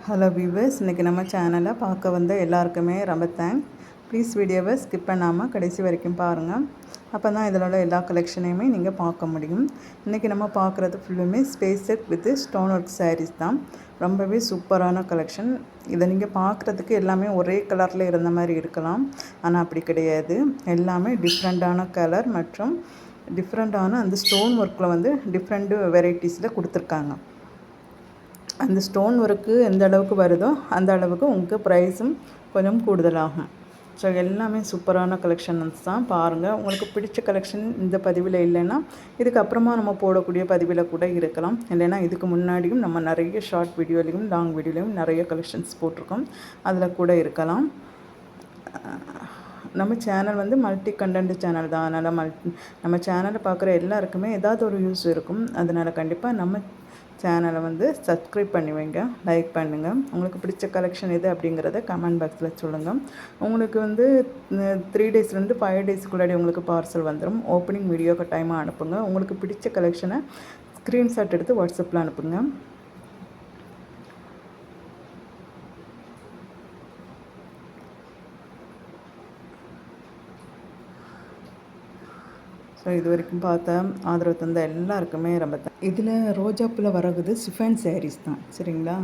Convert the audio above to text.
Hello viewers, இன்றைக்கி நம்ம சேனலை பார்க்க வந்த எல்லாருக்குமே ரொம்ப தேங்க்ஸ். ப்ளீஸ் வீடியோவை ஸ்கிப் பண்ணாமல் கடைசி வரைக்கும் பாருங்கள். அப்போ தான் இதில் உள்ள எல்லா கலெக்ஷனையுமே நீங்கள் பார்க்க முடியும். இன்றைக்கி நம்ம பார்க்குறது ஃபுல்லுமே space set with stone work saris தான். ரொம்பவே சூப்பரான கலெக்ஷன். இதை நீங்கள் பார்க்குறதுக்கு எல்லாமே ஒரே கலரில் இருந்த மாதிரி இருக்கலாம், ஆனால் அப்படி கிடையாது. எல்லாமே டிஃப்ரெண்ட்டான கலர் மற்றும் டிஃப்ரெண்ட்டான அந்த ஸ்டோன் ஒர்க்கில் வந்து டிஃப்ரெண்ட்டு வெரைட்டிஸில் கொடுத்துருக்காங்க. அந்த ஸ்டோன் ஒர்க்கு எந்த அளவுக்கு வருதோ அந்த அளவுக்கு உங்களுக்கு ப்ரைஸும் கொஞ்சம் கூடுதலாகும். ஸோ எல்லாமே சூப்பரான கலெக்ஷன்ஸ் தான். பாருங்கள், உங்களுக்கு பிடிச்ச கலெக்ஷன் இந்த பதிவில் இல்லைன்னா இதுக்கப்புறமா நம்ம போடக்கூடிய பதிவில் கூட இருக்கலாம். இல்லைன்னா இதுக்கு முன்னாடியும் நம்ம நிறைய ஷார்ட் வீடியோலையும் லாங் வீடியோலையும் நிறைய கலெக்ஷன்ஸ் போட்டிருக்கோம், அதில் கூட இருக்கலாம். நம்ம சேனல் வந்து மல்டி கண்டென்ட் சேனல் தான். அதனால் நம்ம சேனலை பார்க்குற எல்லாருக்குமே ஏதாவது ஒரு யூஸ் இருக்கும். அதனால் கண்டிப்பாக நம்ம சேனலை வந்து சப்ஸ்கிரைப் பண்ணி வைங்க, லைக் பண்ணுங்கள். உங்களுக்கு பிடிச்ச கலெக்ஷன் எது அப்படிங்கிறத கமெண்ட் பாக்ஸில் சொல்லுங்கள். உங்களுக்கு வந்து 3 டேஸ்லேருந்து 5 டேஸ்க்குள்ளாடி உங்களுக்கு பார்சல் வந்துடும். ஓப்பனிங் வீடியோ கட்டாயமாக அனுப்புங்க. உங்களுக்கு பிடிச்ச கலெக்ஷனை ஸ்க்ரீன்ஷாட் எடுத்து வாட்ஸ்அப்பில் அனுப்புங்க. ஸோ இது வரைக்கும் பார்த்த ஆதரவு தந்த எல்லாருக்குமே ரொம்ப இதில் ரோஜாப்பில் வரகுது சிஃபான் சாரீஸ் தான், சரிங்களா?